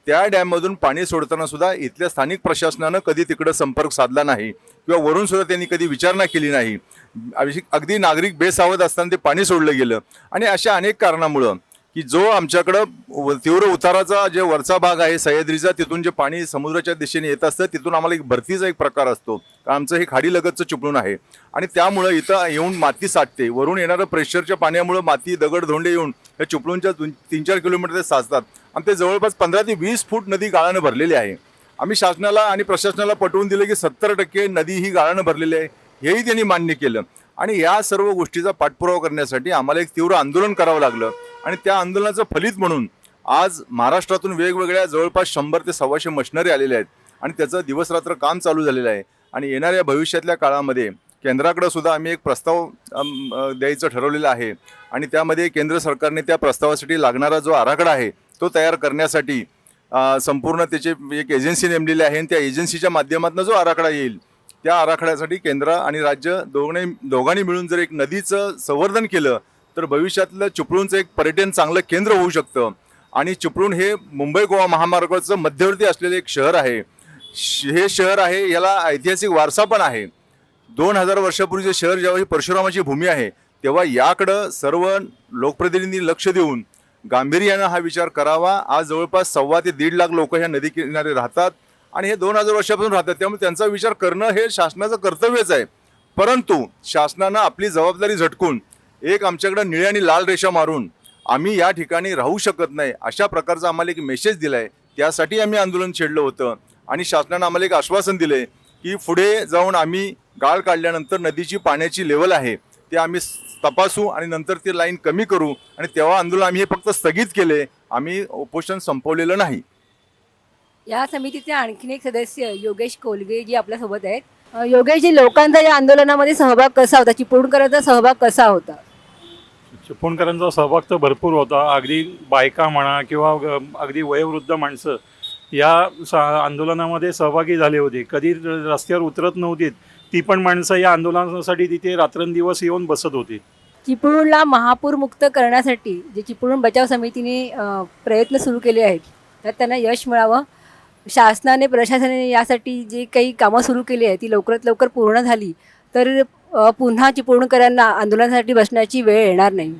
त्या डॅममधून पाणी सोडताना सुद्धा इथल्या स्थानिक प्रशासनानं कधी तिकडं संपर्क साधला नाही किंवा वरून सुद्धा त्यांनी कधी विचारणा केली नाही. अगदी नागरिक बेसावध असताना ते पाणी सोडलं गेलं. आणि अशा अनेक कारणामुळं की जो आमच्याकडं तीव्र उताराचा जे वरचा भाग आहे सह्याद्रीचा, तिथून जे पाणी समुद्राच्या दिशेने येत असतं तिथून आम्हाला एक भरतीचा एक प्रकार असतो. कारण आमचं हे खाडीलगतचं चिपळूण आहे आणि त्यामुळं इथं येऊन माती साठते. वरून येणारं प्रेशरच्या पाण्यामुळं माती, दगड, धोंडे येऊन या चिपळूणच्या 3-4 किलोमीटर साचतात आणि ते जवळपास 15 ते 20 फूट नदी गाळानं भरलेली आहे. आम्ही शासनाला आणि प्रशासनाला पटवून दिलं की 70% नदी ही गाळानं भरलेली आहे, हेही त्यांनी मान्य केलं. आणि या सर्व गोष्टीचा पाठपुरावा करण्यासाठी आम्हाला एक तीव्र आंदोलन करावं लागलं. आणि त्या आंदोलनाचं फलित म्हणून आज महाराष्ट्रातून वेगवेगळ्या जवळपास 100 ते 125 मशिनरी आलेल्या आहेत आणि त्याचं दिवसरात्र काम चालू झालेलं आहे. आणि येणाऱ्या भविष्यातल्या काळामध्ये केंद्राकडे सुद्धा आम्ही एक प्रस्ताव द्यायचं ठरवलेलं आहे आणि त्यामध्ये केंद्र सरकारने त्या प्रस्तावासाठी लागणारा जो आराखडा आहे तो तयार करण्यासाठी संपूर्ण त्याची एक एजन्सी नेमलेली आहे आणि त्या एजन्सीच्या माध्यमातून जो आराखडा येईल त्या आराखड्यासाठी केंद्र आणि राज्य दोघांनी मिळून जर एक नदीचं संवर्धन केलं तर भविष्यातलं चिपळूणचं एक पर्यटन चांगलं केंद्र होऊ शकतं. आणि चिपळूण हे मुंबई गोवा महामार्गाचं मध्यवर्ती असलेलं एक शहर आहे. हे शहर आहे, याला ऐतिहासिक वारसा पण आहे. 2000 वर्षापूर्वीचे शहर जेव्हा ही परशुरामाची भूमी आहे तेव्हा याकडं सर्व लोकप्रतिनिधी लक्ष देऊन गांभीर्यानं हा विचार करावा. आज जवळपास 1.25 ते 1.5 लाख लोक ह्या नदी किनारे राहतात आणि हे 2000 वर्षापासून राहतात. त्यामुळे त्यांचा विचार करणं हे शासनाचं कर्तव्यच आहे. परंतु शासनानं आपली जबाबदारी झटकून एक आमच्याकडं निळी आणि लाल रेषा मारून आम्ही या ठिकाणी राहू शकत नाही अशा प्रकारचा आम्हाला एक मेसेज दिला आहे. त्यासाठी आम्ही आंदोलन छेडलं होतं आणि शासनानं आम्हाला एक आश्वासन दिलं आहे की पुढे जाऊन आम्ही गाळ काढल्यानंतर नदीची पाण्याची लेवल आहे ते आम्ही तपासू आणि नंतर ते लाईन कमी करू. आणि तेव्हा आंदोलन आम्ही हे फक्त स्थगित केले, आम्ही उपोषण संपवलेलं नाही. या समितीचे आणखीन एक सदस्य योगेश कोलगे जी आपल्यासोबत आहेत. योगेशजी, लोकांचा या आंदोलनामध्ये सहभाग कसा होता? चिपळूणकरांचा सहभाग कसा होता? चिपळूणकरांचा सहभाग तर भरपूर होता. अगदी बायका म्हणा किंवा अगदी वयोवृद्ध माणसं या आंदोलनामध्ये सहभागी झाले होते. कधी रस्त्यावर उतरत नव्हती ती पण माणसं या आंदोलनासाठी तिथे रात्रंदिवस येऊन बसत होती. चिपळूणला महापूर मुक्त करण्यासाठी जे चिपळूण बचाव समितीने प्रयत्न सुरू केले आहेत त्यात त्यांना यश मिळावं. शासनाने, प्रशासनाने यासाठी जे काही कामं सुरू केली आहेत ती लवकरात लवकर पूर्ण झाली तर पुन्हा चिपळूणकरांना आंदोलनासाठी बसण्याची वेळ येणार नाही.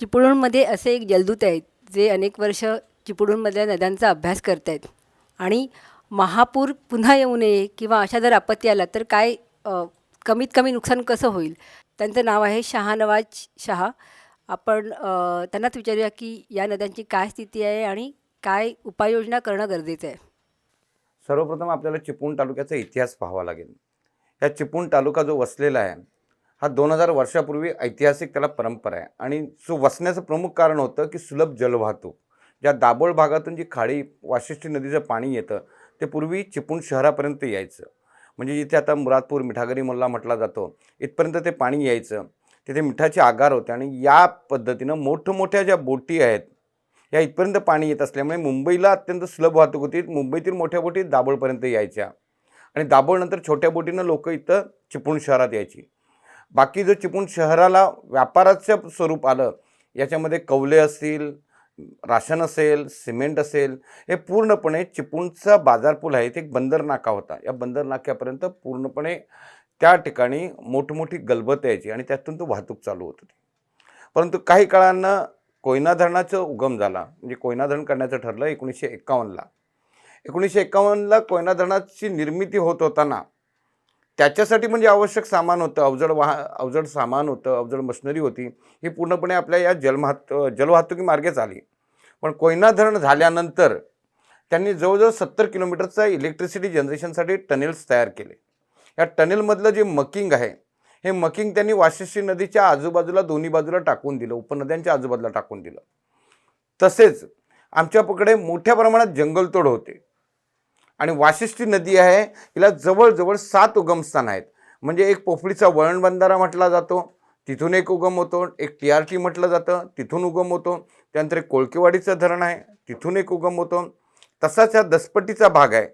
चिपळूणमध्ये असे एक जलदूत आहेत जे अनेक वर्ष चिपळूणमधल्या नद्यांचा अभ्यास करत आहेत आणि महापूर पुन्हा येऊ नये किंवा अशा जर आपत्ती आल्या तर काय कमीत कमी नुकसान कसं होईल. त्यांचं नाव आहे शाहनवाज शाह. आपण त्यांनाच विचारूया की या नद्यांची काय स्थिती आहे आणि काय उपाययोजना करणं गरजेचं आहे. सर्वप्रथम आपल्याला चिपळूण तालुक्याचा इतिहास पाहावा लागेल. या चिपळूण तालुका जो वसलेला आहे हा 2000 वर्षापूर्वी ऐतिहासिक त्याला परंपरा आहे आणि जो वसण्याचं प्रमुख कारण होतं की सुलभ जलवाहतूक. ज्या दाभोळ भागातून जी खाडी वाशिष्ठी नदीचं पाणी येतं ते पूर्वी चिपळूण शहरापर्यंत यायचं. म्हणजे जिथे आता मुरादपूर, मिठागरी मोल्ला म्हटला जातो इथपर्यंत ते पाणी यायचं. तिथे मिठाचे आगार होते आणि या पद्धतीनं मोठमोठ्या ज्या बोटी आहेत या इथपर्यंत पाणी येत असल्यामुळे मुंबईला अत्यंत सुलभ वाहतूक होती. मुंबईतील मोठ्या बोटी दाभोळपर्यंत यायच्या आणि दाभोळनंतर छोट्या बोटीनं लोक इथं चिपळूण शहरात यायची. बाकी जो चिपळूण शहराला व्यापाराचं स्वरूप आलं, याच्यामध्ये कौले असतील, राशन असेल, सिमेंट असेल, हे पूर्णपणे चिपळूणचा बाजारपूल आहे ते एक बंदर नाका होता. या बंदर नाक्यापर्यंत पूर्णपणे त्या ठिकाणी मोठमोठी गलबत यायची आणि त्यातून तो वाहतूक चालू होत होती. परंतु काही काळानं कोयना धरणाचं उगम झाला, म्हणजे कोयना धरण करण्याचं ठरलं 1951ला. 1951ला कोयना धरणाची निर्मिती होत होताना त्याच्यासाठी म्हणजे आवश्यक सामान होतं, अवजड सामान होतं, अवजड मशिनरी होती, ही पूर्णपणे आपल्या या जलवाहतुकी मार्गेच आली. पण कोयना धरण झाल्यानंतर त्यांनी जवळजवळ 70 किलोमीटरचा इलेक्ट्रिसिटी जनरेशनसाठी टनेल्स तयार केले. या टनेलमधलं जे मकिंग आहे, हे मकिंग त्यांनी वाशिष्ठी नदीच्या आजूबाजूला दोन्ही बाजूला टाकून दिलं, उपनद्यांच्या आजूबाजूला टाकून दिलं. तसेच आमच्याकडे मोठ्या प्रमाणात जंगलतोड होते आणि वाशिष्ठी नदी आहे, हिला जवळजवळ 7 उगमस्थान आहेत. म्हणजे एक पोफळीचा वळण बंधारा म्हटला जातो, तिथून एक उगम होतो. एक TRT म्हटलं जातं, तिथून उगम होतो. त्यानंतर एक कोळकेवाडीचं धरण आहे, तिथून एक उगम होतो. तसाच हा दसपट्टीचा भाग आहे,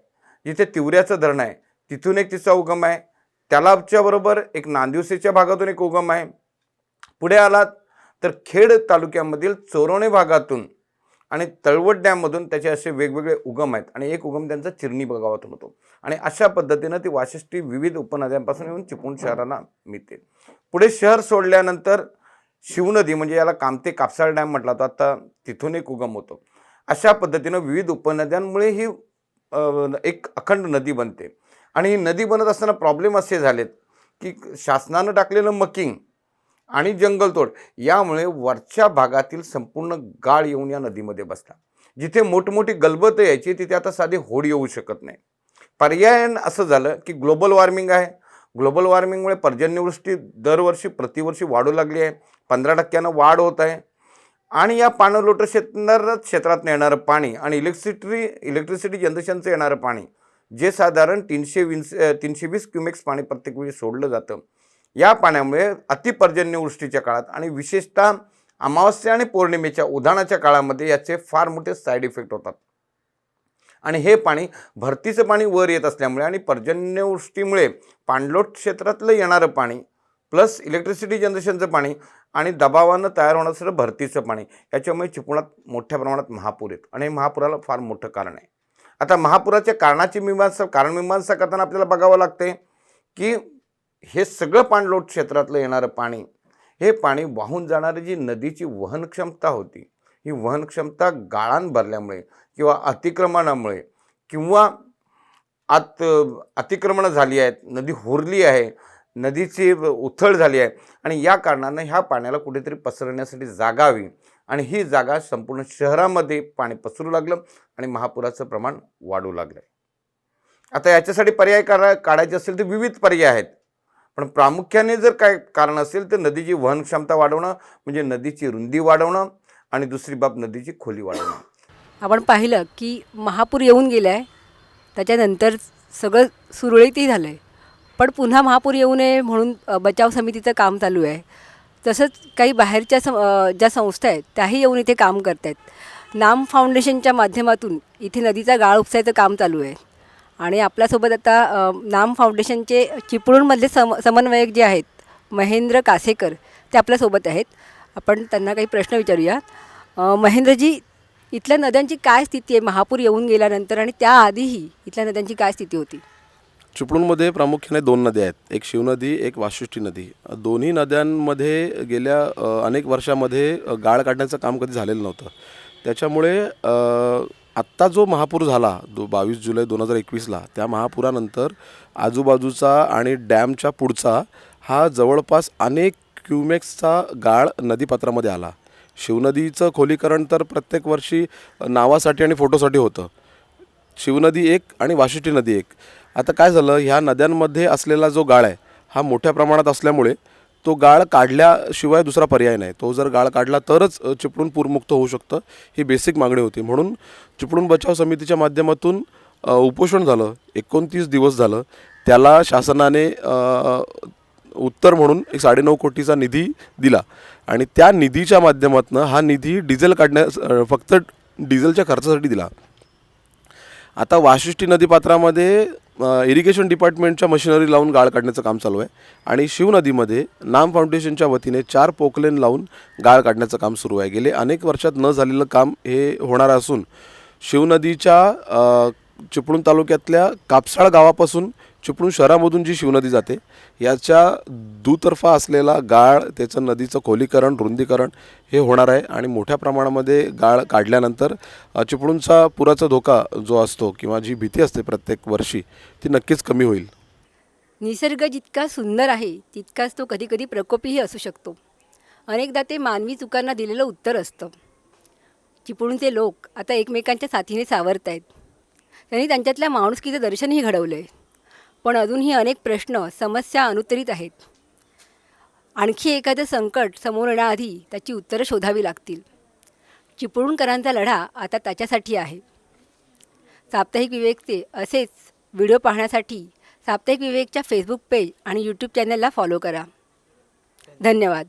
जिथे तिवऱ्याचं धरण आहे, तिथून एक तिचा उगम आहे. त्यालाच्याबरोबर एक नांदिवसेच्या भागातून एक उगम आहे. पुढे आलात तर खेड तालुक्यामधील चोरवणे भागातून आणि तळवट डॅममधून त्याचे असे वेगवेगळे उगम आहेत आणि एक उगम त्यांचा चिरणी गावातून होतो. आणि अशा पद्धतीनं ती वाशिष्ठी विविध उपनद्यांपासून येऊन चिपळूण शहराला मिळते. पुढे शहर सोडल्यानंतर शिवनदी, म्हणजे याला कामते कापसाळ डॅम म्हटला जातो, आता तिथून एक उगम होतो. अशा पद्धतीनं विविध उपनद्यांमुळे ही एक अखंड नदी बनते. आणि ही नदी बनत असताना प्रॉब्लेम असे झालेत की शासनानं टाकलेलं मकिंग आणि जंगलतोड यामुळे वरच्या भागातील संपूर्ण गाळ येऊन या नदीमध्ये बसला. जिथे मोठमोठी गलबत यायची तिथे आता साधी होड येऊ शकत नाही. पर्यायानं असं झालं की ग्लोबल वॉर्मिंग आहे. ग्लोबल वॉर्मिंगमुळे पर्जन्यवृष्टी दरवर्षी प्रतिवर्षी वाढू लागली आहे. 15% वाढ होत आहे. आणि या पाणलोट क्षेत्रातनं येणारं पाणी आणि इलेक्ट्रिसिटी जनरेशनचं येणारं पाणी, जे साधारण 320 क्युमेक्स पाणी प्रत्येक वेळी सोडलं जातं, या पाण्यामुळे अतिपर्जन्यवृष्टीच्या काळात आणि विशेषतः अमावस्या आणि पौर्णिमेच्या उधाणाच्या काळामध्ये याचे फार मोठे साईड इफेक्ट होतात. आणि हे पाणी भरतीचं पाणी वर येत असल्यामुळे आणि पर्जन्यवृष्टीमुळे पाणलोट क्षेत्रातलं येणारं पाणी प्लस इलेक्ट्रिसिटी जनरेशनचं पाणी आणि दबावानं तयार होणारं भरतीचं पाणी, याच्यामुळे चिपळुणात मोठ्या प्रमाणात महापूर येत आणि महापुराला फार मोठं कारण आहे. आता महापुराच्या कारणमीमांसा करताना आपल्याला बघावं लागते की हे सगळं पाणलोट क्षेत्रातलं येणारं पाणी, हे पाणी वाहून जाणारी जी नदीची वहन क्षमता होती, ही वहन क्षमता गाळान भरल्यामुळे किंवा अतिक्रमणामुळे किंवा अतिक्रमणं झाली आहेत, नदी हुरली आहे, नदीची उथळ झाली आहे आणि या कारणानं ह्या पाण्याला कुठेतरी पसरण्यासाठी जागा हवी आणि ही जागा संपूर्ण शहरामध्ये पाणी पसरू लागलं आणि महापुराचं प्रमाण वाढू लागलं. आता याच्यासाठी पर्याय काढायचे असेल तर विविध पर्याय आहेत, पण प्रामुख्याने जर काय कारण असेल तर नदीची वहन क्षमता वाढवणं, म्हणजे नदीची रुंदी वाढवणं आणि दुसरी बाब नदीची खोली वाढवणं. आपण पाहिलं की महापूर येऊन गेला आहे, त्याच्यानंतर सगळं सुरळीतही झालं आहे, पण पुन्हा महापूर येऊ नये म्हणून बचाव समितीचं काम चालू आहे. तसंच काही बाहेरच्या ज्या संस्था आहेत त्याही येऊन इथे काम करत आहेत. नाम फाउंडेशनच्या माध्यमातून इथे नदीचा गाळ उपसायचं काम चालू आहे आणि आपल्यासोबत आता नाम फाउंडेशनचे चिपळूणमधले समन्वयक जे आहेत महेंद्र कासेकर, ते आपल्यासोबत आहेत. आपण त्यांना काही प्रश्न विचारूया. महेंद्रजी, इथल्या नद्यांची काय स्थिती आहे महापूर येऊन गेल्यानंतर आणि त्याआधीही इथल्या नद्यांची काय स्थिती होती? चिपळूणमध्ये प्रामुख्याने 2 नद्या आहेत, एक शिवनदी, एक वाशिष्ठी नदी. दोन्ही नद्यांमध्ये गेल्या अनेक वर्षामध्ये गाळ काढण्याचं काम कधी झालेलं नव्हतं. त्याच्यामुळे आत्ता जो महापूर झाला 22 जुलै 2021ला, त्या महापुरानंतर आजूबाजूचा आणि डॅमच्या पुढचा हा जवळपास अनेक क्युमेक्सचा गाळ नदीपात्रामध्ये आला. शिवनदीचं खोलीकरण तर प्रत्येक वर्षी नावासाठी आणि फोटोसाठी होतं. शिवनदी एक आणि वाशिष्ठी नदी एक. आता काय झालं, ह्या नद्यांमध्ये असलेला जो गाळ आहे हा मोठ्या प्रमाणात असल्यामुळे तो गाळ काढल्याशिवाय दुसरा पर्याय नाही. तो जर गाळ काढला तरच चिपळूण पूरमुक्त होऊ शकतं, ही बेसिक मागणी होती. म्हणून चिपळूण बचाव समितीच्या माध्यमातून उपोषण झालं, 29 दिवस झालं. त्याला शासनाने उत्तर म्हणून एक 9.5 कोटीचा निधी दिला आणि त्या निधीच्या माध्यमातून हा निधी डिझेल फक्त डिझेलच्या खर्चासाठी दिला. आता वाशिष्ठी नदीपात्रामध्ये इरिगेशन डिपार्टमेंटच्या मशिनरी लावून गाळ काढण्याचं काम चालू आहे आणि शिवनदीमध्ये नाम फाउंडेशनच्या वतीने 4 पोकलेन लावून गाळ काढण्याचं काम सुरू आहे. गेले अनेक वर्षात न झालेलं काम हे होणार असून शिवनदीच्या चिपळूण तालुक्यातल्या कापसाळ गावापासून चिपळूण शहरामधून जी शिवनदी जाते याच्या दुतर्फा असलेला गाळ, त्याचं नदीचं खोलीकरण, रुंदीकरण हे होणार आहे आणि मोठ्या प्रमाणामध्ये गाळ काढल्यानंतर चिपळूणचा पुराचा धोका जो असतो किंवा जी भीती असते प्रत्येक वर्षी ती नक्कीच कमी होईल. निसर्ग जितका सुंदर आहे तितकाच तो कधीकधी प्रकोपीही असू शकतो. अनेकदा ते मानवी चुकांना दिलेलं उत्तर असतं. चिपळूणचे लोक आता एकमेकांच्या साथीने सावरत आहेत. त्यांनी त्यांच्यातल्या माणुसकीचं दर्शनही घडवलं आहे. पण अजूनही अनेक प्रश्न, समस्या अनुत्तरित आहेत. आणखी एखादं संकट समोर येण्याआधी त्याची उत्तरं शोधावी लागतील. चिपळूणकरांचा लढा आता त्याच्यासाठी आहे. साप्ताहिक विवेकचे असेच व्हिडिओ पाहण्यासाठी साप्ताहिक विवेकच्या फेसबुक पेज आणि यूट्यूब चॅनलला फॉलो करा. धन्यवाद.